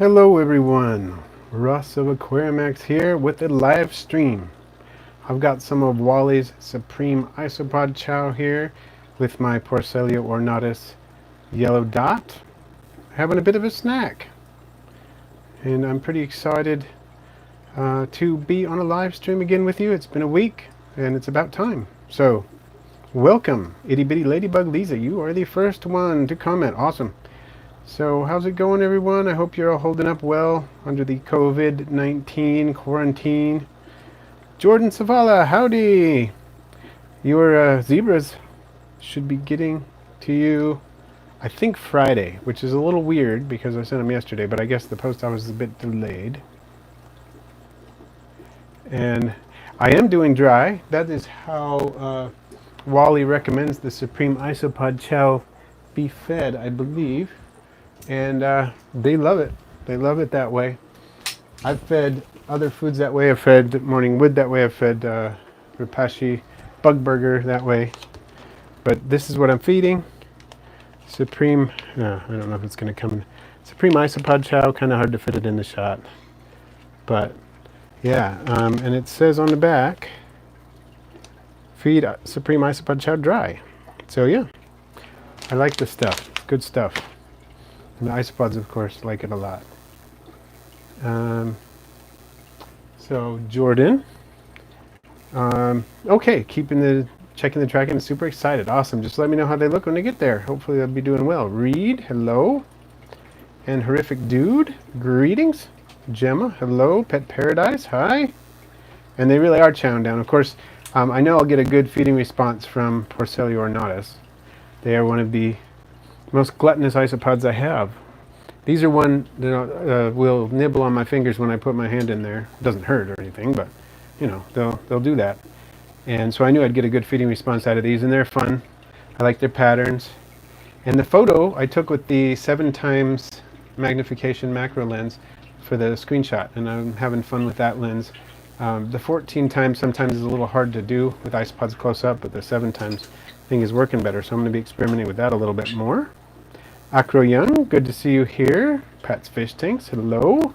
Hello everyone, Russ of Aquariumax here with a live stream. I've got some of Wally's Supreme Isopod Chow here with my Porcellio ornatus yellow dot, having a bit of a snack. And I'm pretty excited to be on a live stream again with you. It's been a week and it's about time. So, welcome, itty bitty ladybug Lisa. You are the first one to comment. Awesome. So how's it going, everyone? I hope you're all holding up well under the COVID-19 quarantine. Jordan Savala, howdy! Your zebras should be getting to you, I think, Friday, which is a little weird because I sent them yesterday, but I guess the post office is a bit delayed. And I am doing dry. That is how Wally recommends the Supreme Isopod Chow be fed, I believe. And they love it. They love it that way. I've fed other foods that way. I've fed Morning Wood that way. I've fed Rapashi Bug Burger that way. But this is what I'm feeding. Supreme, no, I don't know if it's going to come. Supreme Isopod Chow, kind of hard to fit it in the shot. But yeah, and it says on the back, feed Supreme Isopod Chow dry. So yeah, I like this stuff. It's good stuff. And the isopods, of course, like it a lot. So Jordan, okay, checking the tracking, super excited. Awesome. Just let me know how they look when they get there. Hopefully they'll be doing well. Reed, hello. And Horrific Dude, greetings. Gemma, hello. Pet Paradise, hi. And they really are chowing down. Of course, I know I'll get a good feeding response from Porcellio ornatus. They are one of the most gluttonous isopods I have. These are one that will nibble on my fingers when I put my hand in there. It doesn't hurt or anything, but you know, they'll do that. And so I knew I'd get a good feeding response out of these, and they're fun. I like their patterns. And the photo I took with the 7x magnification macro lens for the screenshot, and I'm having fun with that lens. The 14 times sometimes is a little hard to do with isopods close up, but the 7x thing is working better, so I'm going to be experimenting with that a little bit more. Acro Young, good to see you here. Pat's Fish Tanks, hello.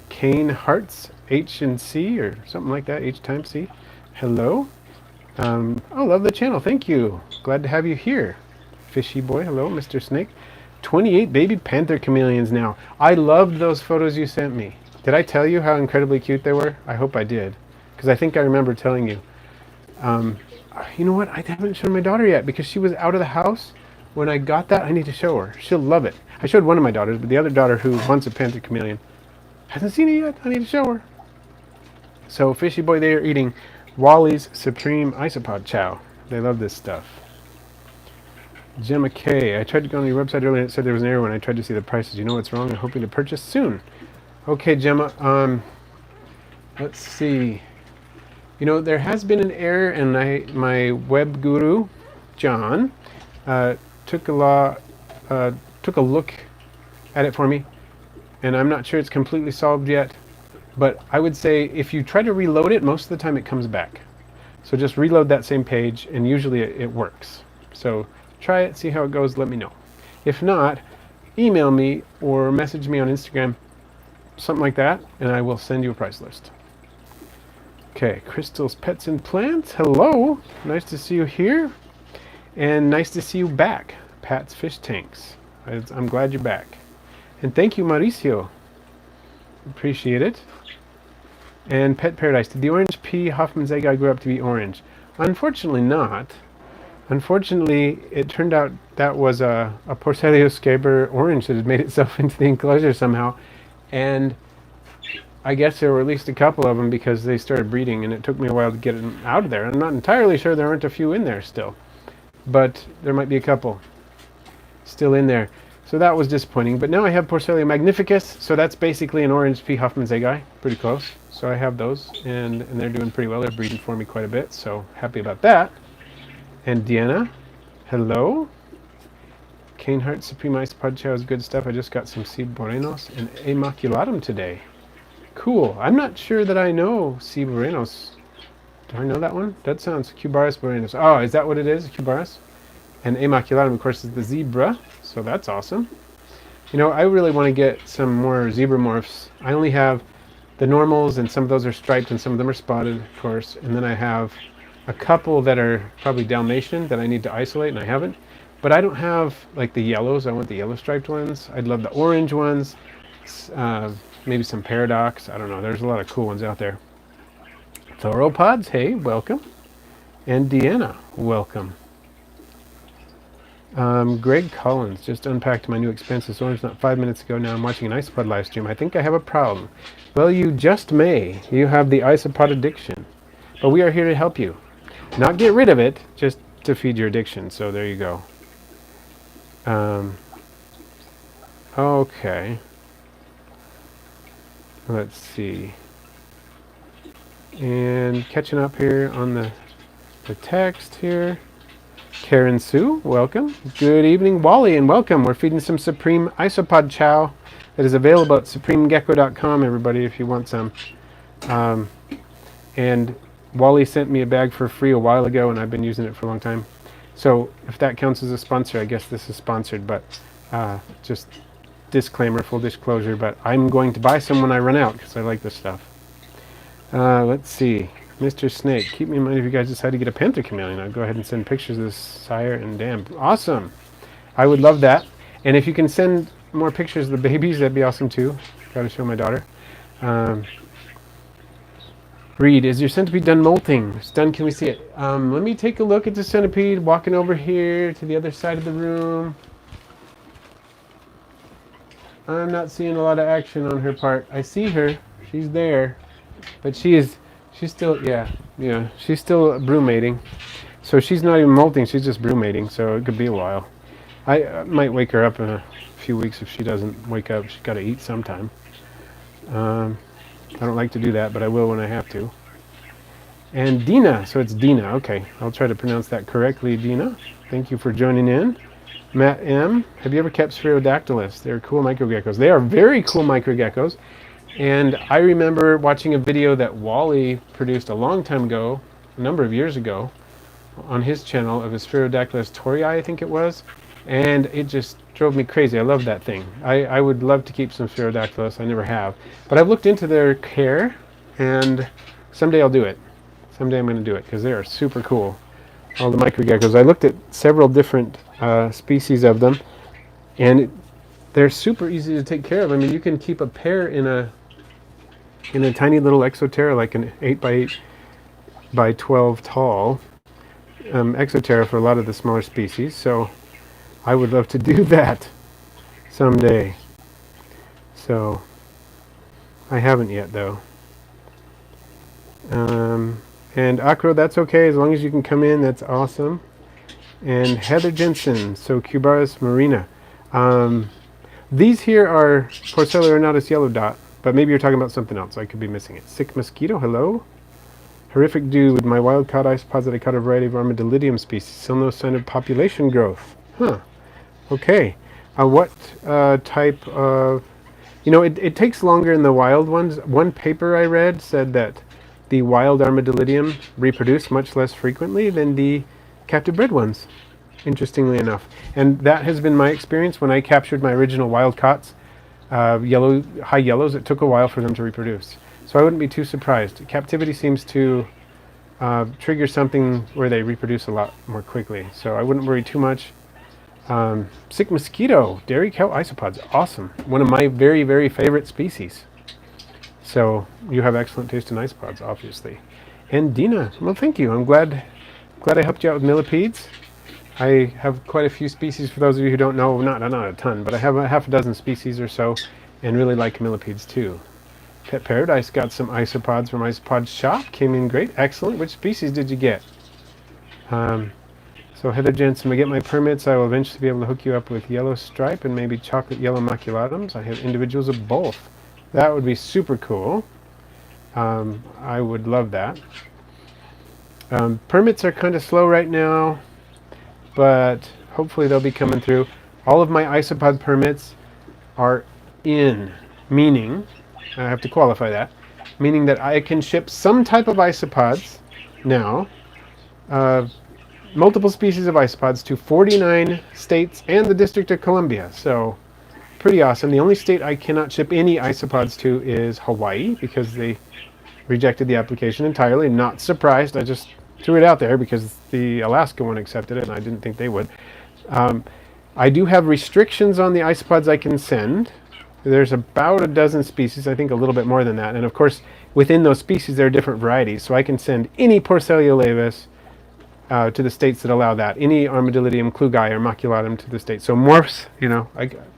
Kane Hearts H and C, or something like that, H times C, hello. Oh, love the channel, thank you. Glad to have you here. Fishy Boy, hello. Mr. Snake. 28 baby panther chameleons now. I loved those photos you sent me. Did I tell you how incredibly cute they were? I hope I did, because I think I remember telling you. You know what? I haven't shown my daughter yet because she was out of the house when I got that. I need to show her. She'll love it. I showed one of my daughters, but the other daughter, who wants a panther chameleon, hasn't seen it yet. I need to show her. So, Fishy Boy, they are eating Wally's Supreme Isopod Chow. They love this stuff. Gemma K. I tried to go on your website earlier and it said there was an error when I tried to see the prices. You know what's wrong? I'm hoping to purchase soon. Okay, Gemma. Let's see. You know, there has been an error, and my web guru, John, took a look at it for me, and I'm not sure it's completely solved yet, but I would say if you try to reload it, most of the time it comes back. So just reload that same page, and usually it works. So try it, see how it goes, let me know. If not, email me or message me on Instagram, something like that, and I will send you a price list. Okay, Crystal's Pets and Plants, hello. Nice to see you here. And nice to see you back, Pat's Fish Tanks. I'm glad you're back. And thank you, Mauricio. Appreciate it. And Pet Paradise, did the orange pea Hoffman's egg I grew up to be orange? Unfortunately not. Unfortunately, it turned out that was a Porcellio scaber orange that had made itself into the enclosure somehow. And I guess there were at least a couple of them because they started breeding, and it took me a while to get them out of there. I'm not entirely sure there aren't a few in there still, but there might be a couple still in there. So that was disappointing. But now I have Porcellio magnificus, so that's basically an orange pea Hoffman's egg eye. Pretty close. So I have those, and they're doing pretty well. They're breeding for me quite a bit, so happy about that. And Deanna, hello. Caneheart Supreme Isopod Chow is good stuff. I just got some C. Borenos and Immaculatum today. Cool. I'm not sure that I know C. Borenos. Do I know that one? That sounds Cubaris Borenos. Oh, is that what it is? Cubaris? And Immaculatum, of course, is the zebra. So that's awesome. You know, I really want to get some more zebramorphs. I only have the normals, and some of those are striped and some of them are spotted, of course. And then I have a couple that are probably Dalmatian that I need to isolate, and I haven't. But I don't have like the yellows. I want the yellow striped ones. I'd love the orange ones. Uh, Maybe some paradox. I don't know. There's a lot of cool ones out there. Thoroughpods, hey, welcome. And Deanna, welcome. Greg Collins just unpacked my new expensive storage not 5 minutes ago. Now I'm watching an isopod live stream. I think I have a problem. Well, you just may. You have the isopod addiction. But we are here to help you. Not get rid of it, just to feed your addiction. So there you go. Okay. Let's see. And catching up here on the text here. Karen Sue, welcome. Good evening, Wally, and welcome. We're feeding some Supreme Isopod Chow that is available at supremegecko.com, everybody, if you want some. And Wally sent me a bag for free a while ago, and I've been using it for a long time. So if that counts as a sponsor, I guess this is sponsored, but just disclaimer, full disclosure, but I'm going to buy some when I run out because I like this stuff. Let's see. Mr. Snake, keep me in mind if you guys decide to get a panther chameleon. I'll go ahead and send pictures of this sire and dam. Awesome. I would love that. And if you can send more pictures of the babies, that'd be awesome too. Got to show my daughter. Reed, is your centipede done molting? It's done. Can we see it? Let me take a look at the centipede. Walking over here to the other side of the room. I'm not seeing a lot of action on her part. I see her. She's there. But she's still, she's still brumating. So she's not even molting, she's just brumating, so it could be a while. I might wake her up in a few weeks if she doesn't wake up. She's got to eat sometime. I don't like to do that, but I will when I have to. And Dina, so it's Dina, okay. I'll try to pronounce that correctly, Dina. Thank you for joining in. Matt M., have you ever kept Spherodactylus? They're cool microgeckos. They are very cool microgeckos. And I remember watching a video that Wally produced a long time ago, a number of years ago, on his channel of a Spherodactylus torii, I think it was. And it just drove me crazy. I love that thing. I would love to keep some Spherodactylus. I never have. But I've looked into their care, and someday I'll do it. Someday I'm going to do it, because they are super cool. All the microgeckos. I looked at several different species of them, and they're super easy to take care of. I mean, you can keep a pair in a tiny little exoterra, like an 8x8 by 12 tall exoterra for a lot of the smaller species. So I would love to do that someday. So I haven't yet, though. And Acro, that's okay as long as you can come in. That's awesome. And Heather Jensen, so Cubaris marina. These here are Porcellio ornatus yellow dot, but maybe you're talking about something else. I could be missing it. Sick mosquito, hello. Horrific dude, my wild caught isopods that I caught a variety of armadillidium species. Still no sign of population growth. Huh. Okay. What type of... You know, it takes longer in the wild ones. One paper I read said that the wild armadillidium reproduce much less frequently than the captive bred ones, interestingly enough. And that has been my experience when I captured my original wild caughts, high yellows. It took a while for them to reproduce. So I wouldn't be too surprised. Captivity seems to trigger something where they reproduce a lot more quickly. So I wouldn't worry too much. Sick mosquito, dairy cow isopods, awesome. One of my very, very favorite species. So you have excellent taste in isopods, obviously. And Dina, well, thank you. I'm glad I helped you out with millipedes. I have quite a few species, for those of you who don't know, not a ton, but I have a half a dozen species or so, and really like millipedes too. Pet Paradise got some isopods from Isopod Shop, came in great, excellent. Which species did you get? So Heather Jensen, when I get my permits, I will eventually be able to hook you up with yellow stripe and maybe chocolate yellow maculatums. I have individuals of both. That would be super cool. I would love that. Permits are kind of slow right now, but hopefully they'll be coming through. All of my isopod permits are in, meaning, I have to qualify that, meaning that I can ship some type of isopods now, multiple species of isopods to 49 states and the District of Columbia. So pretty awesome. The only state I cannot ship any isopods to is Hawaii, because they rejected the application entirely. Not surprised. I just threw it out there because the Alaska one accepted it, and I didn't think they would. I do have restrictions on the isopods I can send. There's about a dozen species, I think a little bit more than that. And of course, within those species, there are different varieties. So I can send any Porcellio laevis to the states that allow that. Any Armadillidium klugi or maculatum to the states. So morphs,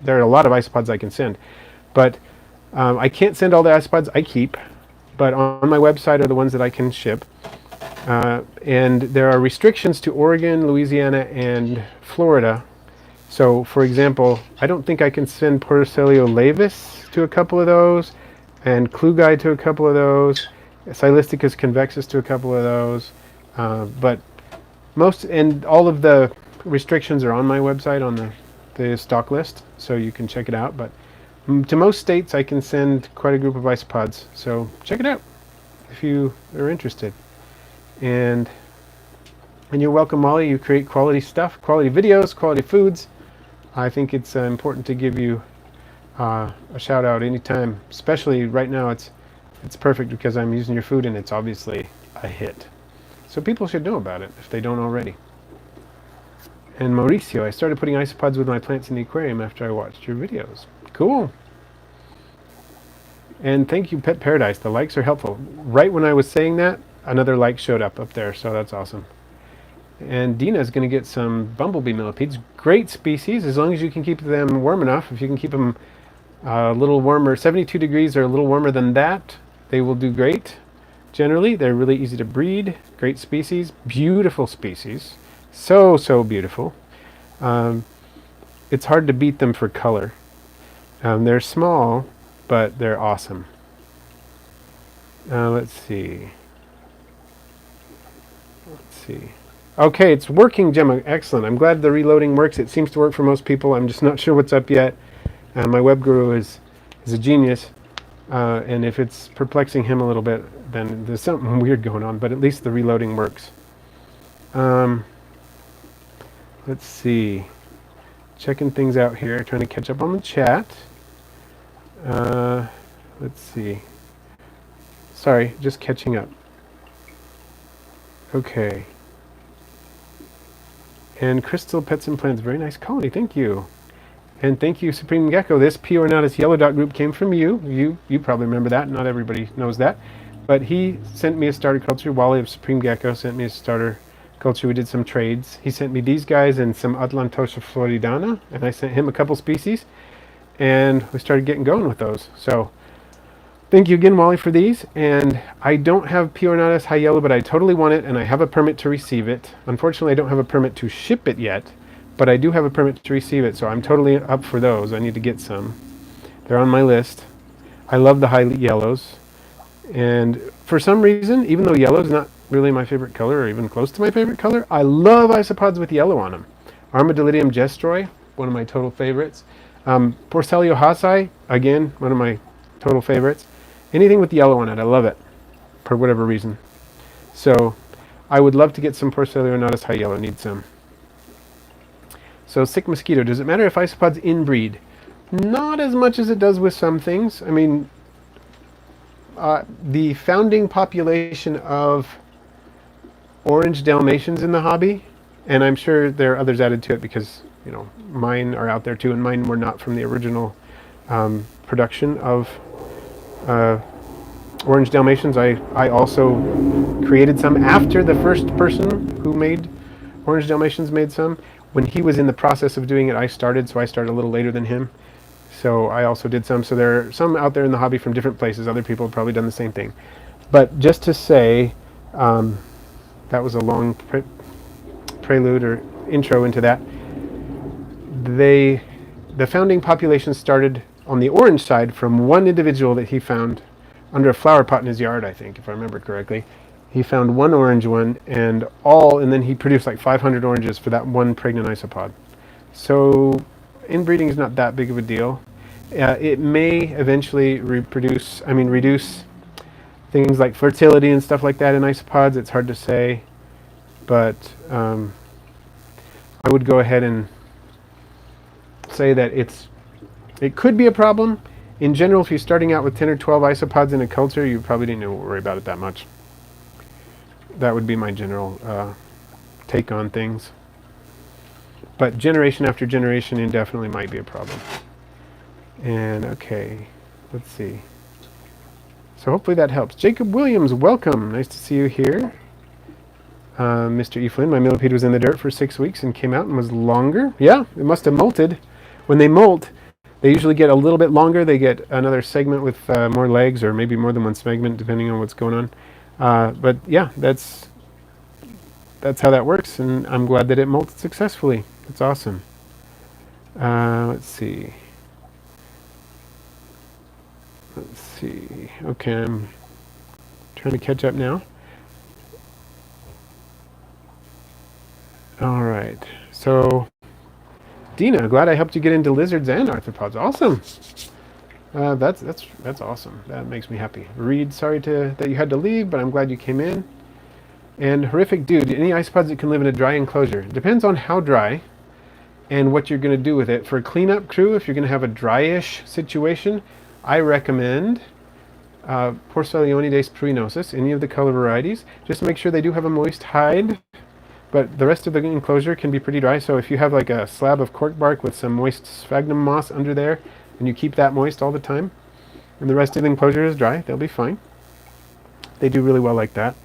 there are a lot of isopods I can send. But I can't send all the isopods I keep. But on my website are the ones that I can ship. And there are restrictions to Oregon, Louisiana, and Florida. So, for example, I don't think I can send Porcellio laevis to a couple of those, and klugi to a couple of those, Silisticus convexus to a couple of those. But most, and all of the restrictions are on my website on the stock list, so you can check it out. But to most states, I can send quite a group of isopods. So check it out if you are interested. And you're welcome, Molly. You create quality stuff, quality videos, quality foods. I think it's important to give you a shout out anytime, especially right now. It's perfect because I'm using your food and it's obviously a hit. So people should know about it if they don't already. And Mauricio, I started putting isopods with my plants in the aquarium after I watched your videos. Cool. And thank you, Pet Paradise. The likes are helpful. Right when I was saying that, another like showed up there, so that's awesome. And Dina's going to get some Bumble Bee Millipedes. Great species, as long as you can keep them warm enough. If you can keep them a little warmer, 72 degrees or a little warmer than that, they will do great. Generally, they're really easy to breed. Great species. Beautiful species. So, so beautiful. It's hard to beat them for color. They're small, but they're awesome. Let's see. Okay, it's working, Gemma. Excellent. I'm glad the reloading works. It seems to work for most people. I'm just not sure what's up yet. My web guru is a genius. And if it's perplexing him a little bit, then there's something weird going on. But at least the reloading works. Let's see. Checking things out here. Trying to catch up on the chat. Let's see. Sorry, just catching up. Okay. And Crystal Pets and Plants, very nice colony, thank you. And thank you, Supreme Gecko. This P. ornatus yellow dot group came from you. You probably remember that. Not everybody knows that. But he sent me a starter culture. Wally of Supreme Gecko sent me a starter culture. We did some trades. He sent me these guys and some Atlantosa floridana, and I sent him a couple species. And we started getting going with those. So thank you again, Wally, for these. And I don't have P. ornatus high yellow, but I totally want it, and I have a permit to receive it. Unfortunately, I don't have a permit to ship it yet, but I do have a permit to receive it, so I'm totally up for those. I need to get some. They're on my list. I love the high yellows. And for some reason, even though yellow is not really my favorite color, or even close to my favorite color, I love isopods with yellow on them. Armadillidium gestroy, one of my total favorites. Porcellio haasai, again, one of my total favorites. Anything with yellow on it, I love it, for whatever reason. So I would love to get some Porcellio ornatus high yellow, need some. So sick mosquito, does it matter if isopods inbreed? Not as much as it does with some things. I mean, the founding population of orange Dalmatians in the hobby, and I'm sure there are others added to it because, mine are out there too, and mine were not from the original production of orange Dalmatians. I also created some after the first person who made orange Dalmatians made some. When he was in the process of doing it, I started a little later than him. So I also did some. So there are some out there in the hobby from different places. Other people have probably done the same thing. But just to say, that was a long prelude or intro into that. The founding population started on the orange side from one individual that he found under a flower pot in his yard, I think, if I remember correctly. He found one orange one and then he produced like 500 oranges for that one pregnant isopod. So inbreeding is not that big of a deal. It may eventually reduce things like fertility and stuff like that in isopods. It's hard to say, but I would go ahead and say that it's It could be a problem. In general, if you're starting out with 10 or 12 isopods in a culture, you probably didn't worry about it that much. That would be my general take on things. But generation after generation indefinitely might be a problem. And okay, let's see. So hopefully that helps. Jacob Williams, welcome. Nice to see you here. Mr. E. Flynn, my millipede was in the dirt for 6 weeks and came out and was longer. Yeah, it must have molted. When they molt, they usually get a little bit longer. They get another segment with more legs, or maybe more than one segment, depending on what's going on. But yeah, that's how that works, and I'm glad that it molted successfully. It's awesome. Let's see. Okay, I'm trying to catch up now. All right. So, Dina, glad I helped you get into lizards and arthropods. Awesome. That's awesome. That makes me happy. Reed, sorry that you had to leave, but I'm glad you came in. And horrific dude, any isopods that can live in a dry enclosure? Depends on how dry and what you're going to do with it. For a cleanup crew, if you're going to have a dryish situation, I recommend Porcellionides pruinosus, any of the color varieties. Just make sure they do have a moist hide, but the rest of the enclosure can be pretty dry. So if you have like a slab of cork bark with some moist sphagnum moss under there, and you keep that moist all the time, and the rest of the enclosure is dry, they'll be fine. They do really well like that.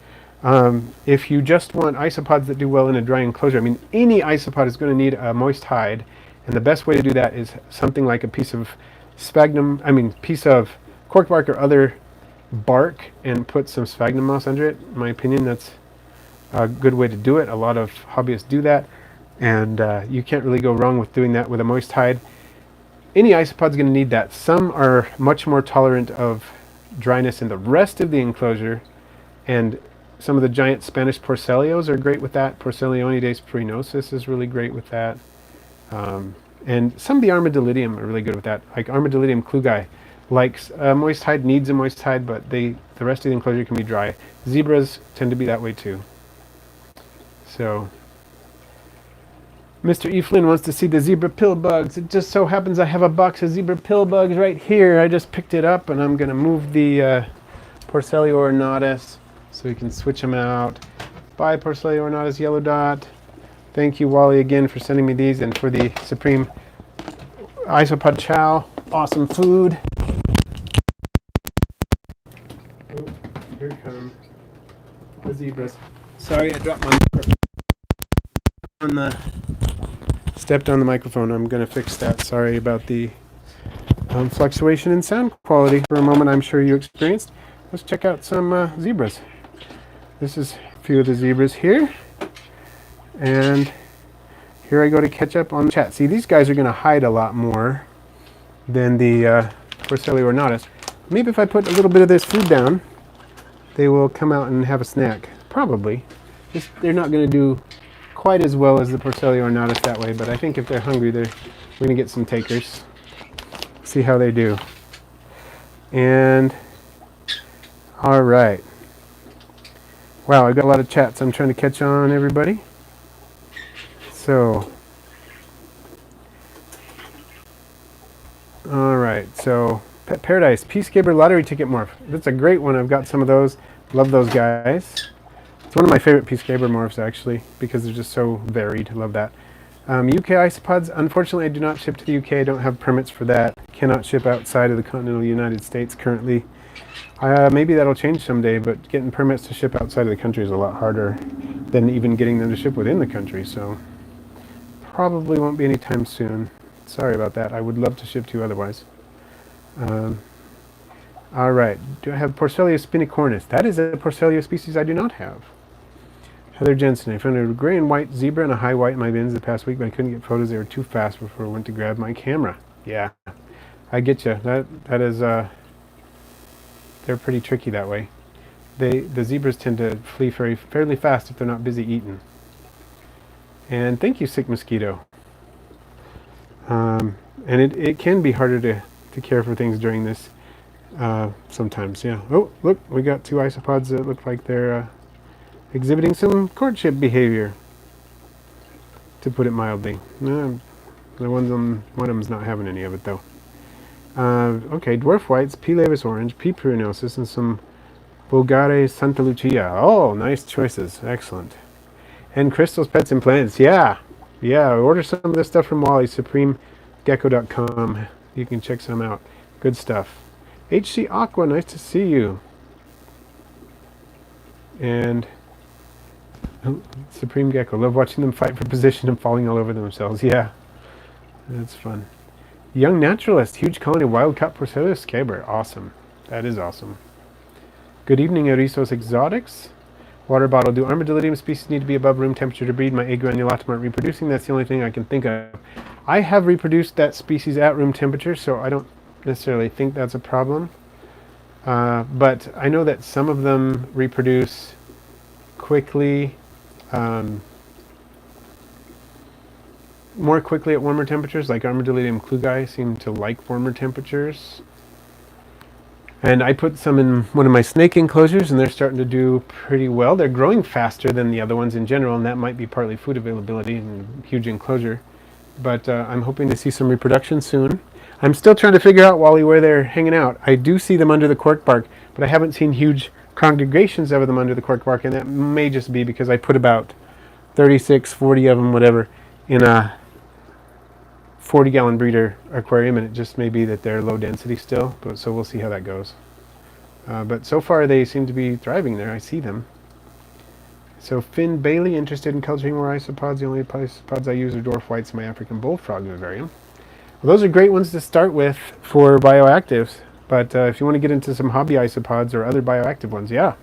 If you just want isopods that do well in a dry enclosure, I mean, any isopod is going to need a moist hide, and the best way to do that is something like a piece of piece of cork bark or other bark, and put some sphagnum moss under it. In my opinion, that's a good way to do it. A lot of hobbyists do that, and you can't really go wrong with doing that with a moist hide. Any isopod is going to need that. Some are much more tolerant of dryness in the rest of the enclosure, and some of the giant Spanish Porcellios are great with that. Porcellionides pruinosus is really great with that. And some of the Armadillidium are really good with that. Like Armadillidium klugi likes a moist hide, needs a moist hide, but the rest of the enclosure can be dry. Zebras tend to be that way too. So, Mr. E. Flynn wants to see the zebra pill bugs. It just so happens I have a box of zebra pill bugs right here. I just picked it up, and I'm going to move the Porcellio ornatus so we can switch them out. Bye, Porcellio ornatus yellow dot. Thank you, Wally, again for sending me these, and for the Supreme Isopod Chow. Awesome food. Oh, here come the zebras. Sorry, I dropped my stepped on the microphone. I'm going to fix that. Sorry about the fluctuation in sound quality for a moment I'm sure you experienced. Let's check out some zebras. This is a few of the zebras here. And here I go to catch up on the chat. See, these guys are going to hide a lot more than the Porcellio ornatus. Maybe if I put a little bit of this food down, they will come out and have a snack. Probably. They're not going to do quite as well as the Porcellio ornatus that way, but I think if they're hungry, we're going to get some takers. See how they do. And, all right. Wow, I got a lot of chats. I'm trying to catch on, everybody. So, all right. So, Pet Paradise, Peacekeeper Lottery Ticket Morph. That's a great one. I've got some of those. Love those guys. It's one of my favorite Peacekeeper morphs, actually, because they're just so varied. Love that. UK isopods, unfortunately, I do not ship to the UK. I don't have permits for that. Cannot ship outside of the continental United States currently. Maybe that'll change someday, but getting permits to ship outside of the country is a lot harder than even getting them to ship within the country, so probably won't be anytime soon. Sorry about that. I would love to ship to you otherwise. All right. Do I have Porcellio spinicornis? That is a Porcellio species I do not have. Heather Jensen, I found a gray and white zebra and a high white in my bins the past week, but I couldn't get photos. They were too fast before I went to grab my camera. Yeah, I get you. That is, they're pretty tricky that way. The zebras tend to flee fairly fast if they're not busy eating. And thank you, Sick Mosquito. And it can be harder to care for things during this sometimes, yeah. Oh, look, we got two isopods that look like they're exhibiting some courtship behavior, to put it mildly. One of them's not having any of it, though. Okay, dwarf whites, P. laevis orange, P. pruinosus, and some Bulgare Santa Lucia. Oh, nice choices. Excellent. And crystals, pets, and plants. Yeah. Yeah, order some of this stuff from Wally, supremegecko.com. You can check some out. Good stuff. HC Aqua, nice to see you. And Supreme Gecko, love watching them fight for position and falling all over themselves. Yeah, that's fun. Young Naturalist, huge colony of wild-caught Porcellio scaber. Awesome. That is awesome. Good evening, Erisos Exotics. Water bottle. Do armadillidium species need to be above room temperature to breed? My A. granulatum aren't reproducing. That's the only thing I can think of. I have reproduced that species at room temperature, so I don't necessarily think that's a problem. But I know that some of them reproduce quickly, more quickly at warmer temperatures, like Armadillidium klugi seem to like warmer temperatures. And I put some in one of my snake enclosures, and they're starting to do pretty well. They're growing faster than the other ones in general, and that might be partly food availability and huge enclosure. But I'm hoping to see some reproduction soon. I'm still trying to figure out, Wally, where they're hanging out. I do see them under the cork bark, but I haven't seen huge congregations of them under the cork bark, and that may just be because I put about 36, 40 of them, whatever, in a 40-gallon breeder aquarium, and it just may be that they're low density still, but so we'll see how that goes. But so far they seem to be thriving there. I see them. So Finn Bailey, interested in culturing more isopods. The only isopods I use are dwarf whites in my African bullfrog vivarium. Well, those are great ones to start with for bioactives, but if you want to get into some hobby isopods or other bioactive ones, yeah,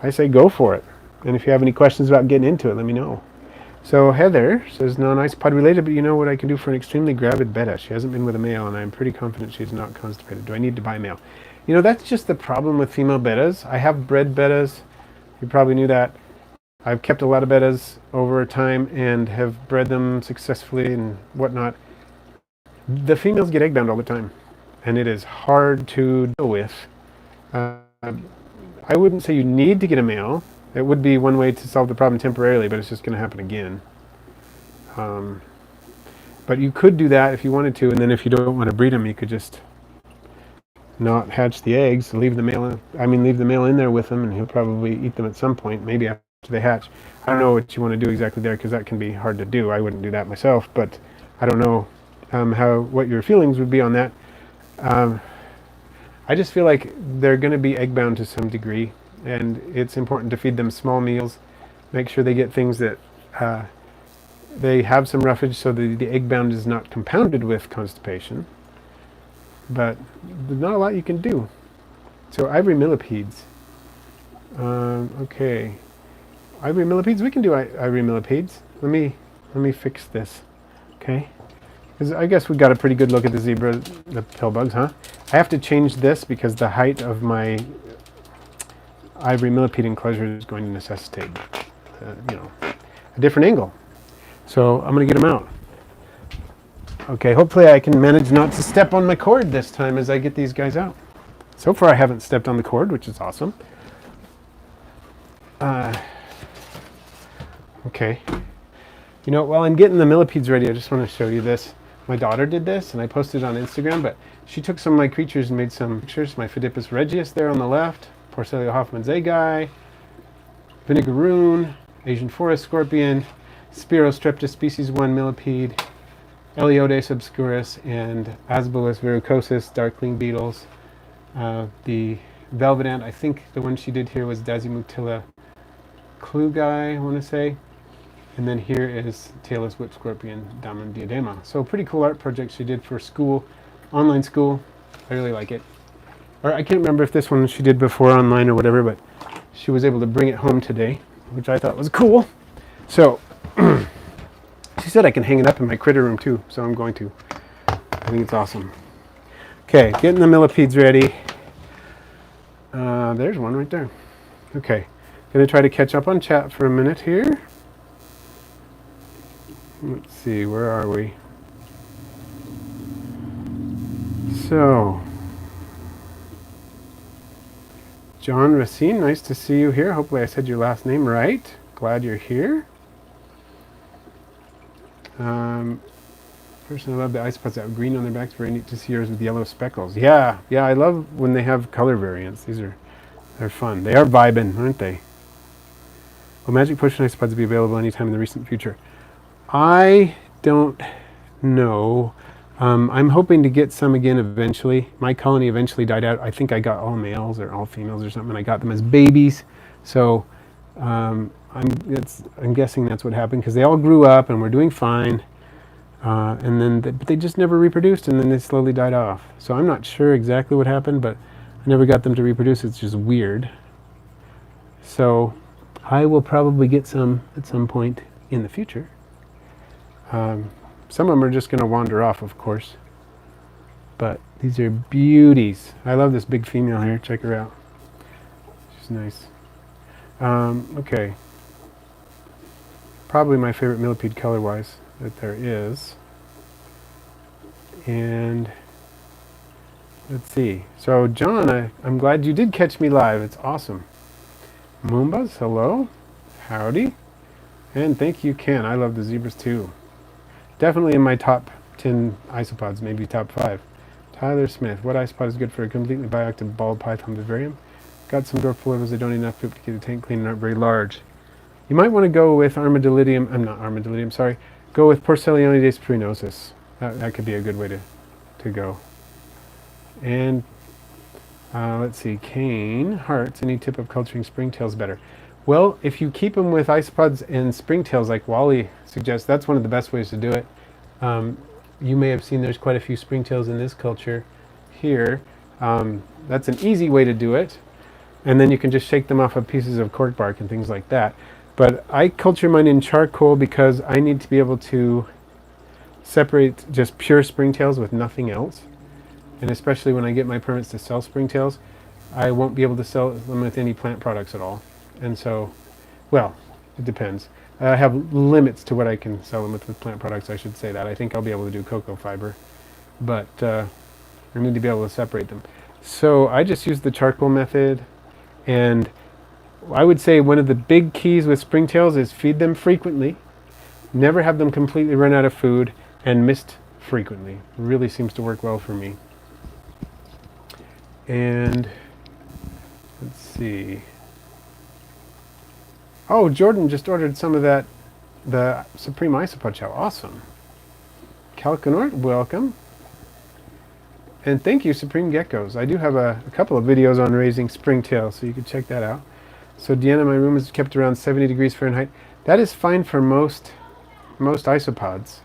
I say go for it. And if you have any questions about getting into it, let me know. So Heather says, non-isopod related, but you know what I can do for an extremely gravid betta. She hasn't been with a male, and I'm pretty confident she's not constipated. Do I need to buy male? You know, that's just the problem with female bettas. I have bred bettas. You probably knew that. I've kept a lot of bettas over time and have bred them successfully and whatnot. The females get egg bound all the time, and it is hard to deal with. I wouldn't say you need to get a male. It would be one way to solve the problem temporarily, but it's just going to happen again. But you could do that if you wanted to, and then if you don't want to breed them, you could just not hatch the eggs, leave the male in there with them, and he'll probably eat them at some point, maybe after they hatch. I don't know what you want to do exactly there, because that can be hard to do. I wouldn't do that myself, but I don't know what your feelings would be on that. I just feel like they're going to be egg bound to some degree, and it's important to feed them small meals, make sure they get things that they have some roughage so the egg bound is not compounded with constipation, but there's not a lot you can do. So Ivory Millipedes. Okay, Ivory Millipedes, we can do Ivory Millipedes. Let me fix this, okay? Because I guess we got a pretty good look at the zebra, the pillbugs, huh? I have to change this because the height of my Ivory Millipede enclosure is going to necessitate, a different angle. So I'm going to get them out. Okay, hopefully I can manage not to step on my cord this time as I get these guys out. So far I haven't stepped on the cord, which is awesome. Okay. You know, while I'm getting the millipedes ready, I just want to show you this. My daughter did this, and I posted it on Instagram, but she took some of my creatures and made some pictures. My Phidippus regius there on the left, Porcellio hoffmannsegii, Vinegaroon, Asian forest scorpion, Spirostreptus species 1 millipede, Eliodes obscurus, and Asbolus verrucosus, darkling beetles. The velvet ant, I think the one she did here was Dasymuctilla klugi, I want to say. And then here is tailless whip scorpion, Damon diadema. So pretty cool art project she did for school, online school. I really like it. Or I can't remember if this one she did before online or whatever, but she was able to bring it home today, which I thought was cool. So she said I can hang it up in my critter room too, so I'm going to. I think it's awesome. Okay, getting the millipedes ready. There's one right there. Okay, gonna try to catch up on chat for a minute here. Let's see, where are we? So, John Racine, nice to see you here. Hopefully I said your last name right. Glad you're here. Person, I love the isopods that have green on their backs. Very neat to see yours with yellow speckles. Yeah, yeah, I love when they have color variants. They're fun. They are vibing, aren't they? Will magic potion isopods be available anytime in the recent future? I don't know. I'm hoping to get some again eventually. My colony eventually died out. I think I got all males or all females or something, and I got them as babies. So I'm guessing that's what happened, because they all grew up and were doing fine. And then but they just never reproduced, and then they slowly died off. So I'm not sure exactly what happened, but I never got them to reproduce. It's just weird. So I will probably get some at some point in the future. Some of them are just going to wander off, of course. But these are beauties. I love this big female here. Check her out. She's nice. Okay. Probably my favorite millipede color-wise that there is. And let's see. So, John, I'm glad you did catch me live. It's awesome. Moombas, hello. Howdy. And thank you, Ken. I love the zebras too. Definitely in my top 10 isopods, maybe top 5. Tyler Smith. What isopod is good for a completely bioactive bald python vivarium? Got some dwarf polivas that don't need enough poop to keep the tank clean and aren't very large. You might want to go with go with Porcellionides pruinosus. That could be a good way to go. And let's see, Kane Hearts, any tip of culturing springtails better? Well, if you keep them with isopods and springtails like Wally suggests, that's one of the best ways to do it. You may have seen there's quite a few springtails in this culture here. That's an easy way to do it. And then you can just shake them off of pieces of cork bark and things like that. But I culture mine in charcoal because I need to be able to separate just pure springtails with nothing else. And especially when I get my permits to sell springtails, I won't be able to sell them with any plant products at all. And so, well, it depends. I have limits to what I can sell them with plant products, I should say that. I think I'll be able to do cocoa fiber, but I need to be able to separate them. So I just use the charcoal method, and I would say one of the big keys with springtails is feed them frequently, never have them completely run out of food, and mist frequently. It really seems to work well for me. And let's see. Oh, Jordan just ordered some of the Supreme Isopod Chow. Awesome. Calcanort, welcome. And thank you, Supreme Geckos. I do have a couple of videos on raising springtails, so you can check that out. So Deanna, my room is kept around 70 degrees Fahrenheit. That is fine for most isopods.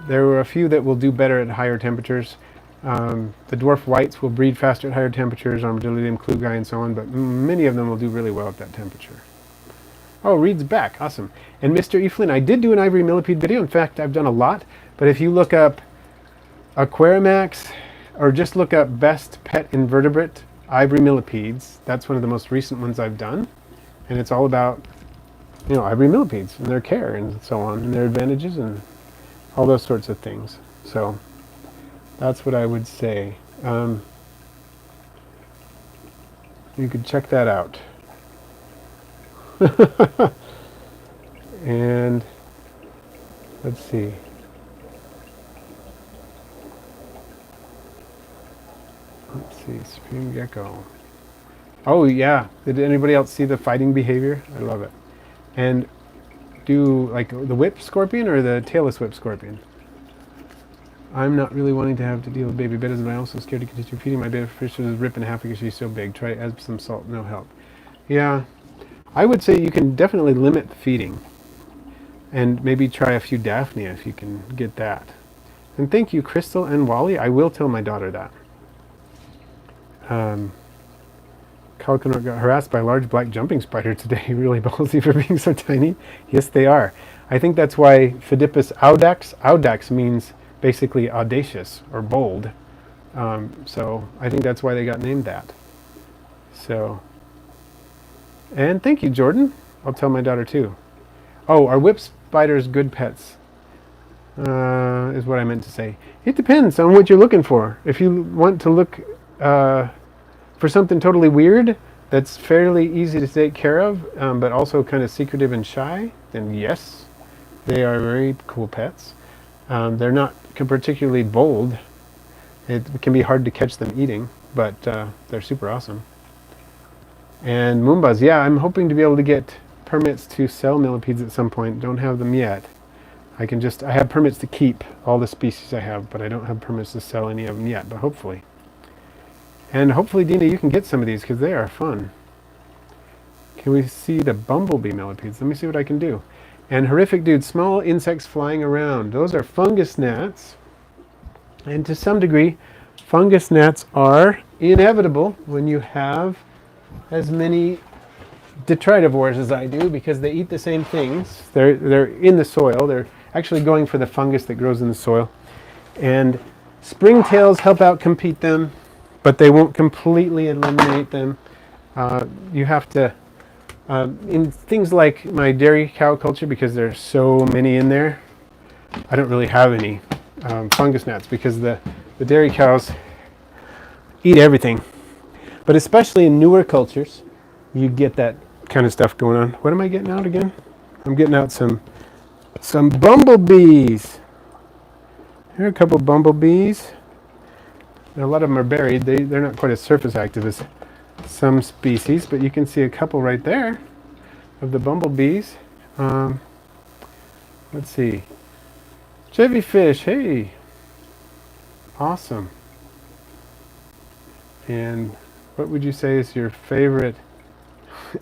There were a few that will do better at higher temperatures. The dwarf whites will breed faster at higher temperatures, Armadillidium klugi and so on, but many of them will do really well at that temperature. Oh, Reed's back. Awesome. And Mr. Eflin, I did do an Ivory Millipede video. In fact, I've done a lot. But if you look up Aquarimax, or just look up Best Pet Invertebrate Ivory Millipedes, that's one of the most recent ones I've done. And it's all about, Ivory Millipedes and their care and so on, and their advantages and all those sorts of things. So that's what I would say. You could check that out. And let's see. Supreme Gecko. Oh yeah. Did anybody else see the fighting behavior? I love it. And do like the whip scorpion or the tailless whip scorpion? I'm not really wanting to have to deal with baby bettas, but I'm also scared to continue feeding my betta fish is rip in half because she's so big. Try to add some salt, no help. Yeah. I would say you can definitely limit the feeding. And maybe try a few Daphnia if you can get that. And thank you, Crystal and Wally. I will tell my daughter that. Calcanort got harassed by a large black jumping spider today. Really ballsy for being so tiny. Yes, they are. I think that's why Phidippus audax means basically audacious or bold. So I think that's why they got named that. So, and thank you, Jordan. I'll tell my daughter too. Oh, are whip spiders good pets? Is what I meant to say. It depends on what you're looking for. If you want to look for something totally weird that's fairly easy to take care of, but also kind of secretive and shy, then yes, they are very cool pets. They're not particularly bold. It can be hard to catch them eating, but they're super awesome. And Moombas, yeah, I'm hoping to be able to get permits to sell millipedes at some point. Don't have them yet. I have permits to keep all the species I have, but I don't have permits to sell any of them yet, but hopefully. And hopefully, Dina, you can get some of these because they are fun. Can we see the Bumble Bee Millipedes? Let me see what I can do. And Horrific Dude, small insects flying around. Those are fungus gnats. And to some degree, fungus gnats are inevitable when you have as many detritivores as I do, because they eat the same things. They're in the soil. They're actually going for the fungus that grows in the soil. And springtails help out compete them, but they won't completely eliminate them. You have to, in things like my dairy cow culture, because there's so many in there, I don't really have any fungus gnats because the dairy cows eat everything. But especially in newer cultures, you get that kind of stuff going on. What am I getting out again? I'm getting out some bumblebees. Here are a couple bumblebees. Now, a lot of them are buried. They're not quite as surface active as some species, but you can see a couple right there of the bumblebees. Let's see. Jellyfish, hey. Awesome. And what would you say is your favorite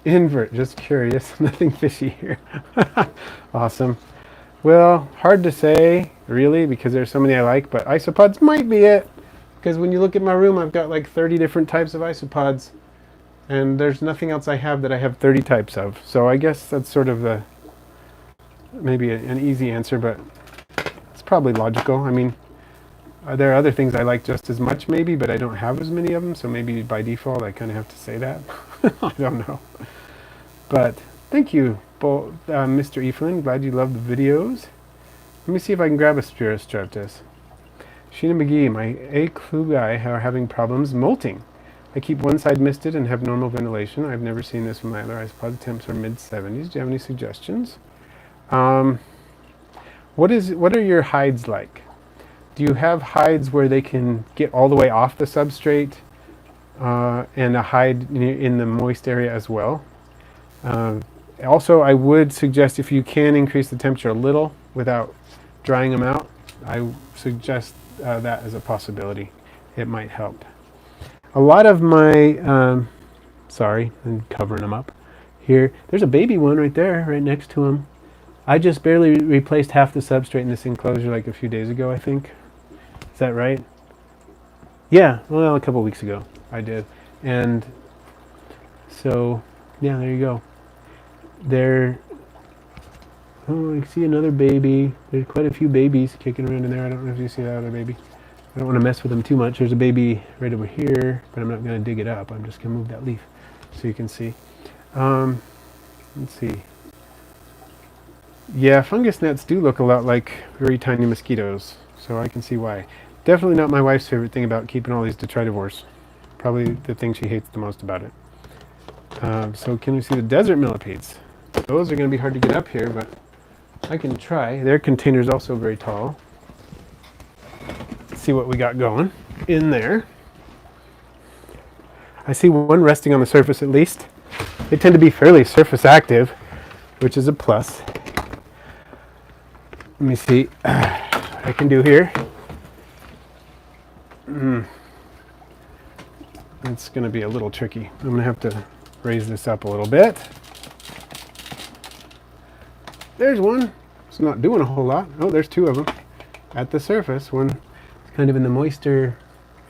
invert? Just curious. Nothing fishy here. Awesome. Well, hard to say, really, because there's so many I like, but isopods might be it. Because when you look at my room, I've got like 30 different types of isopods, and there's nothing else I have that I have 30 types of. So I guess that's sort of maybe an easy answer, but it's probably logical. I mean, there are other things I like just as much, maybe, but I don't have as many of them, so maybe by default I kind of have to say that. I don't know. But thank you, Mr. Evelyn. Glad you love the videos. Let me see if I can grab a Spiristreptus. Sheena McGee, my Aclugi are having problems molting. I keep one side misted and have normal ventilation. I've never seen this with my other isopods. Temps are mid-70s. Do you have any suggestions? What are your hides like? Do you have hides where they can get all the way off the substrate and a hide in the moist area as well? Also, I would suggest, if you can increase the temperature a little without drying them out, I suggest that as a possibility. It might help. A lot of my, sorry, I'm covering them up here. There's a baby one right there, right next to him. I just barely replaced half the substrate in this enclosure like a few days ago, I think. Is that right? Yeah, well, a couple weeks ago I did. And so, yeah, there you go. Oh, I see another baby. There's quite a few babies kicking around in there. I don't know if you see that other baby. I don't want to mess with them too much. There's a baby right over here, but I'm not going to dig it up. I'm just going to move that leaf so you can see. Let's see. Yeah, fungus gnats do look a lot like very tiny mosquitoes, so I can see why. Definitely not my wife's favorite thing about keeping all these detritivores. Probably the thing she hates the most about it. So can we see the desert millipedes? Those are going to be hard to get up here, but I can try. Their container's also very tall. Let's see what we got going in there. I see one resting on the surface at least. They tend to be fairly surface active, which is a plus. Let me see what I can do here. It's going to be a little tricky. I'm going to have to raise this up a little bit. There's one. It's not doing a whole lot. Oh, there's two of them at the surface. One is kind of in the moister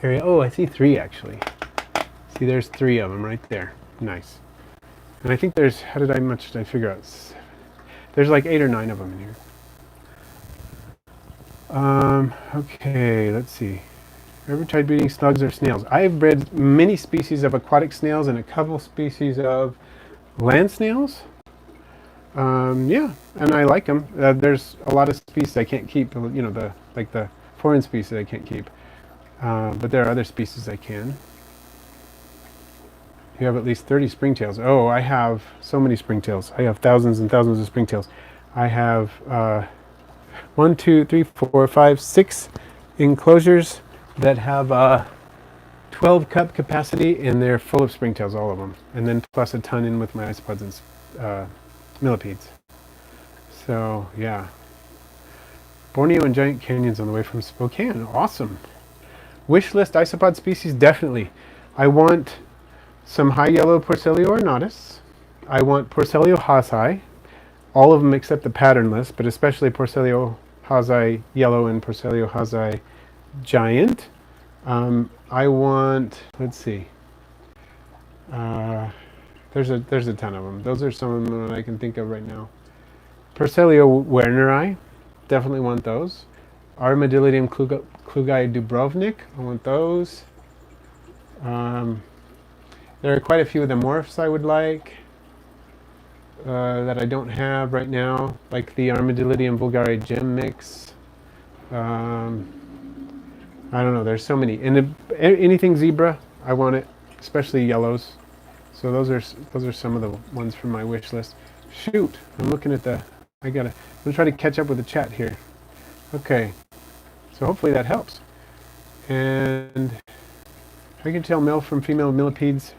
area. Oh, I see three actually. See, there's three of them right there. Nice. And I think there's, much did I figure out? There's like 8 or 9 of them in here. Okay, let's see. Ever tried breeding slugs or snails? I've bred many species of aquatic snails and a couple species of land snails. Yeah, and I like them. There's a lot of species I can't keep. You know, the foreign species I can't keep. But there are other species I can. You have at least 30 springtails. Oh, I have so many springtails. I have thousands and thousands of springtails. I have 1, 2, 3, 4, 5, 6 enclosures that have 12 cup capacity, and they're full of springtails, all of them. And then plus a ton in with my isopods and millipedes. So yeah. Borneo and Giant Canyons on the way from Spokane. Awesome. Wish list isopod species, definitely. I want some high yellow Porcellio ornatus. I want Porcellio haasii. All of them except the patternless, but especially Porcellio haasii yellow and Porcellio haasii giant. I want, let's see. There's a ton of them. Those are some of them that I can think of right now. Porcellio werneri, definitely want those. Armadillidium klugai dubrovnik, I want those. There are quite a few of the morphs I would like that I don't have right now, like the Armadillidium vulgare gem mix. I don't know, there's so many. And anything zebra, I want it, especially yellows. So those are some of the ones from my wish list. Shoot, I'm looking at I'm gonna try to catch up with the chat here. Okay, so hopefully that helps. And I can tell male from female millipedes.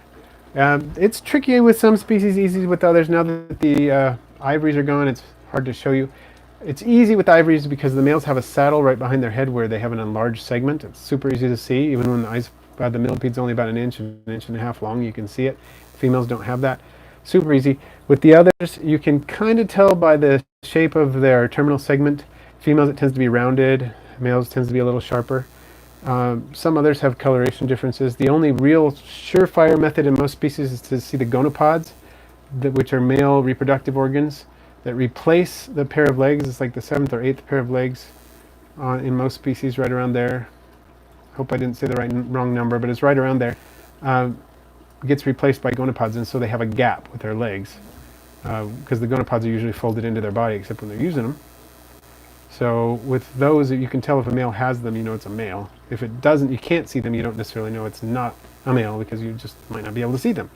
It's tricky with some species, easy with others. Now that the ivories are gone, it's hard to show you. It's easy with ivories because the males have a saddle right behind their head where they have an enlarged segment. It's super easy to see, even when the millipede's only about an inch and a half long, you can see it. Females don't have that. Super easy. With the others, you can kind of tell by the shape of their terminal segment. Females, it tends to be rounded. Males tends to be a little sharper. Some others have coloration differences. The only real surefire method in most species is to see the gonopods, which are male reproductive organs that replace the pair of legs. It's like the 7th or 8th pair of legs in most species, right around there. Hope I didn't say the wrong number, but it's right around there. Gets replaced by gonopods, and so they have a gap with their legs because the gonopods are usually folded into their body except when they're using them. So with those, you can tell if a male has them, you know it's a male. If it doesn't, you can't see them, you don't necessarily know it's not a male because you just might not be able to see them.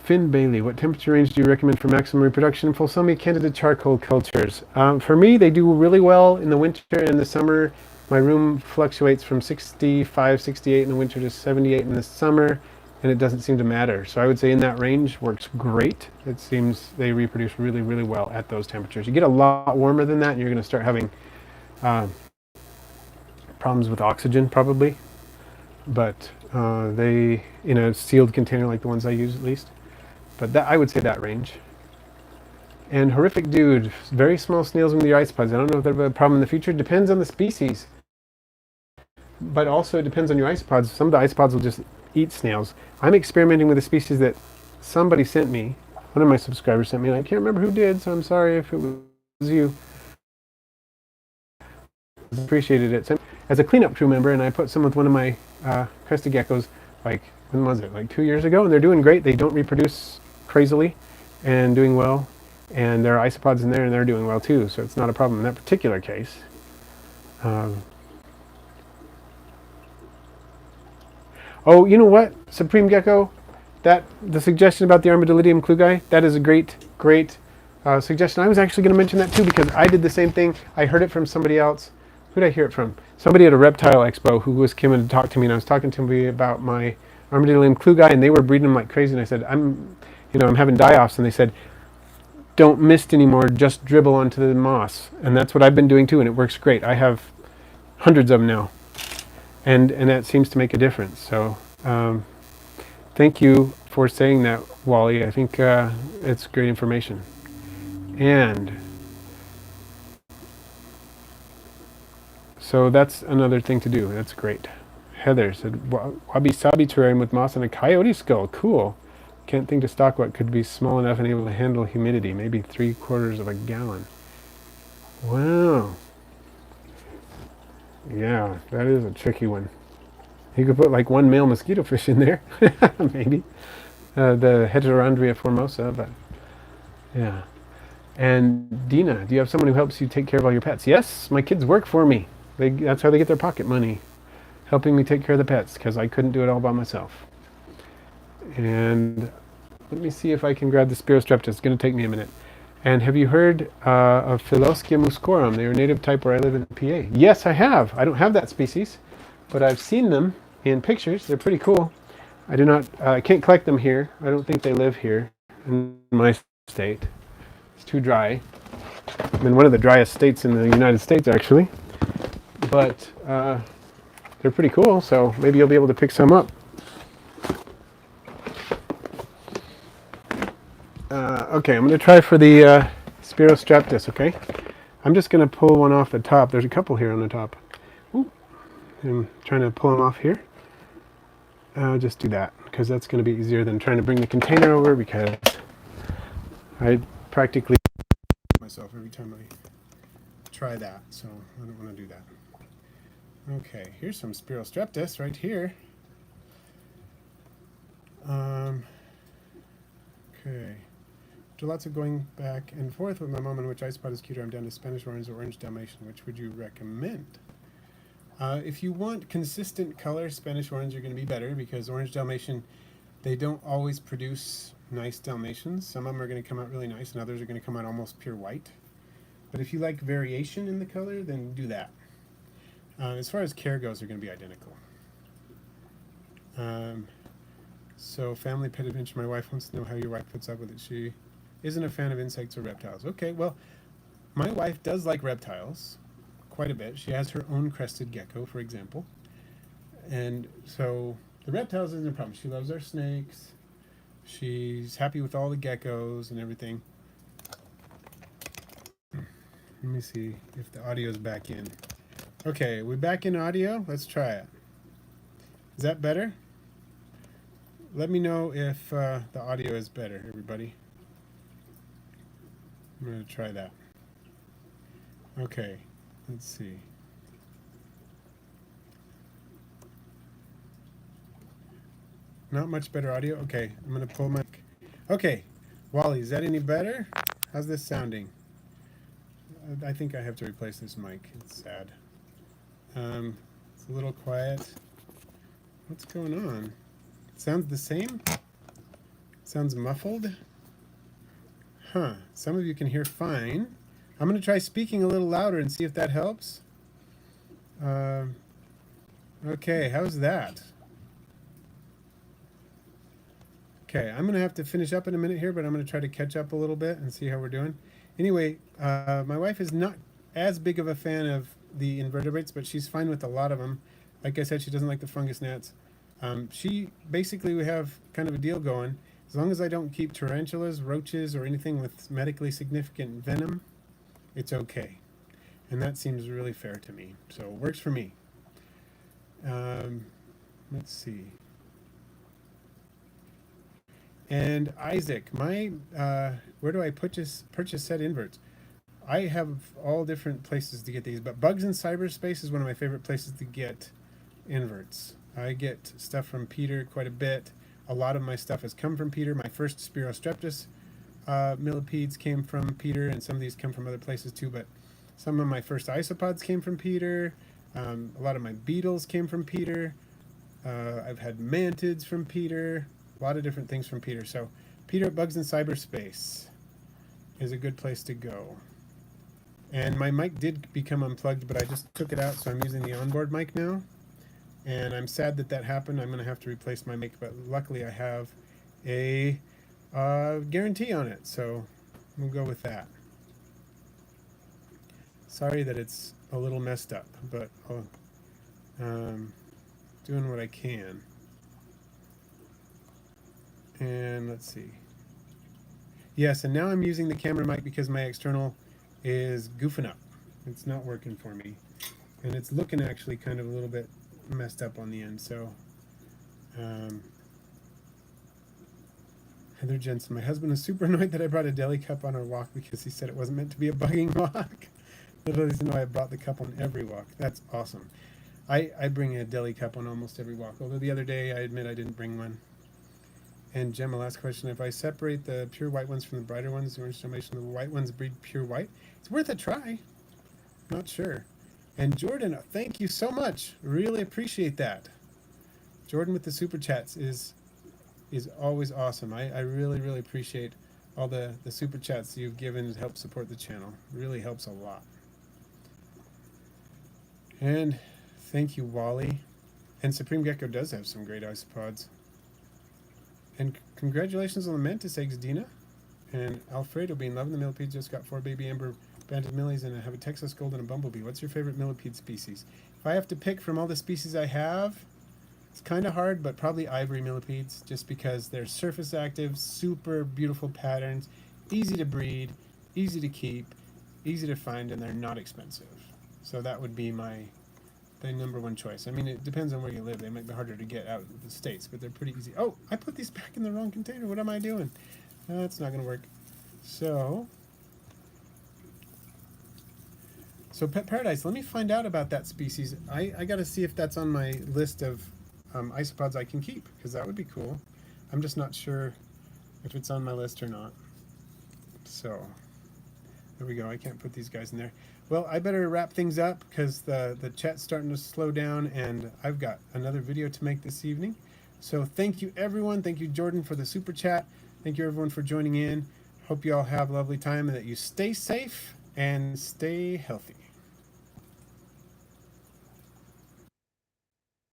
Finn Bailey, what temperature range do you recommend for maximum reproduction in Fulsomia candida charcoal cultures? For me, they do really well in the winter and the summer. My room fluctuates from 65, 68 in the winter to 78 in the summer, and it doesn't seem to matter. So I would say in that range works great. It seems they reproduce really, really well at those temperatures. You get a lot warmer than that, and you're going to start having problems with oxygen probably. But they, in a sealed container like the ones I use at least. But that, I would say that range. And Horrific Dude, very small snails with your isopods. I don't know if they'll have a problem in the future. Depends on the species. But also it depends on your isopods. Some of the isopods will just eat snails. I'm experimenting with a species that somebody sent me. One of my subscribers sent me, and I can't remember who did, so I'm sorry if it was you. Appreciated it. Sent as a cleanup crew member, and I put some with one of my crested geckos, like, when was it? Like 2 years ago, and they're doing great. They don't reproduce crazily and doing well. And there are isopods in there, and they're doing well too, so it's not a problem in that particular case. Oh, you know what, Supreme Gecko? The suggestion about the Armadillidium klugai, that is a great suggestion. I was actually going to mention that too because I did the same thing. I heard it from somebody else. Who did I hear it from? Somebody at a reptile expo who came in to talk to me, and I was talking to me about my Armadillidium klugai, and they were breeding them like crazy. And I said, I'm having die-offs, and they said, don't mist anymore, just dribble onto the moss. And that's what I've been doing too, and it works great. I have hundreds of them now, and that seems to make a difference. So thank you for saying that, Wally. I think it's great information. And so that's another thing to do. That's great. Heather said, Wabi Sabi terrarium with moss and a coyote skull. Cool. Can't think to stock what could be small enough and able to handle humidity. Maybe 3/4 of a gallon. Wow. Yeah, that is a tricky one. You could put like one male mosquito fish in there. Maybe. The Heterandria formosa, but yeah. And Dina, do you have someone who helps you take care of all your pets? Yes, my kids work for me. That's how they get their pocket money. Helping me take care of the pets because I couldn't do it all by myself. And let me see if I can grab the Spirostreptus. It's going to take me a minute. And have you heard of Philoscia muscorum? They are native type where I live in PA. Yes, I have. I don't have that species, but I've seen them in pictures. They're pretty cool. I do not. I can't collect them here. I don't think they live here in my state. It's too dry. I'm in one of the driest states in the United States, actually. But they're pretty cool, so maybe you'll be able to pick some up. Okay, I'm going to try for the Spirostraptus, okay? I'm just going to pull one off the top. There's a couple here on the top. Ooh, I'm trying to pull them off here. I'll just do that, because that's going to be easier than trying to bring the container over, because I practically myself every time I try that, so I don't want to do that. Okay, here's some Spirostraptus right here. Okay. After lots of going back and forth with my mom on which I spot is cuter, I'm down to Spanish orange or orange Dalmatian. Which would you recommend? If you want consistent color, Spanish orange are going to be better, because orange Dalmatian, they don't always produce nice Dalmatians. Some of them are going to come out really nice, and others are going to come out almost pure white. But if you like variation in the color, then do that. As far as care goes, they're going to be identical. So family pet adventure, my wife wants to know how your wife puts up with it. She isn't a fan of insects or reptiles. Okay, well, my wife does like reptiles quite a bit. She has her own crested gecko, for example. And so the reptiles isn't a problem. She loves our snakes. She's happy with all the geckos and everything. Let me see if the audio is back in. Okay, we're back in audio. Let's try it. Is that better? Let me know if the audio is better, everybody. I'm going to try that. Okay, let's see. Not much better audio? Okay, I'm going to pull my... Okay, Wally, is that any better? How's this sounding? I think I have to replace this mic. It's sad. It's a little quiet. What's going on? It sounds the same? Sounds muffled? Huh, some of you can hear fine. I'm going to try speaking a little louder and see if that helps. Okay, how's that? Okay, I'm going to have to finish up in a minute here, but I'm going to try to catch up a little bit and see how we're doing. Anyway, my wife is not as big of a fan of the invertebrates, but she's fine with a lot of them. Like I said, she doesn't like the fungus gnats. We have kind of a deal going. As long as I don't keep tarantulas, roaches, or anything with medically significant venom, it's okay. And that seems really fair to me. So it works for me. Let's see. And Isaac, where do I purchase said inverts? I have all different places to get these, but Bugs in Cyberspace is one of my favorite places to get inverts. I get stuff from Peter quite a bit. A lot of my stuff has come from Peter. My first Spirostraptus millipedes came from Peter, and some of these come from other places too, but some of my first isopods came from Peter. A lot of my beetles came from Peter. I've had mantids from Peter. A lot of different things from Peter. So Peter at Bugs in Cyberspace is a good place to go. And my mic did become unplugged, but I just took it out, so I'm using the onboard mic now. And I'm sad that happened. I'm going to have to replace my mic, but luckily I have a guarantee on it, so we'll go with that. Sorry that it's a little messed up, but doing what I can. And let's see. Yes, and now I'm using the camera mic because my external is goofing up. It's not working for me. And it's looking actually kind of a little bit messed up on the end. So, Heather Jensen, my husband is super annoyed that I brought a deli cup on our walk because he said it wasn't meant to be a bugging walk. Little does he know I brought the cup on every walk. That's awesome. I bring a deli cup on almost every walk, although the other day I admit I didn't bring one. And Gemma, last question. If I separate the pure white ones from the brighter ones, the orange Dalmatian, the white ones breed pure white? It's worth a try. Not sure. And Jordan, thank you so much. Really appreciate that. Jordan with the super chats is always awesome. I really, really appreciate all the super chats you've given to help support the channel. Really helps a lot. And thank you, Wally. And Supreme Gecko does have some great isopods. And congratulations on the mantis eggs, Dina. And Alfredo Bean, loving the millipedes, just got 4 baby amber banded millies, and I have a Texas gold and a bumblebee. What's your favorite millipede species? If I have to pick from all the species I have, it's kind of hard, but probably Ivory Millipedes, just because they're surface active, super beautiful patterns, easy to breed, easy to keep, easy to find, and they're not expensive. So that would be the number one choice. I mean, it depends on where you live. They might be harder to get out of the States, but they're pretty easy. Oh, I put these back in the wrong container. What am I doing? That's not going to work. So Pet Paradise, let me find out about that species. I got to see if that's on my list of isopods I can keep, because that would be cool. I'm just not sure if it's on my list or not. So there we go. I can't put these guys in there. Well, I better wrap things up because the chat's starting to slow down, and I've got another video to make this evening. So thank you, everyone. Thank you, Jordan, for the super chat. Thank you, everyone, for joining in. Hope you all have a lovely time and that you stay safe and stay healthy.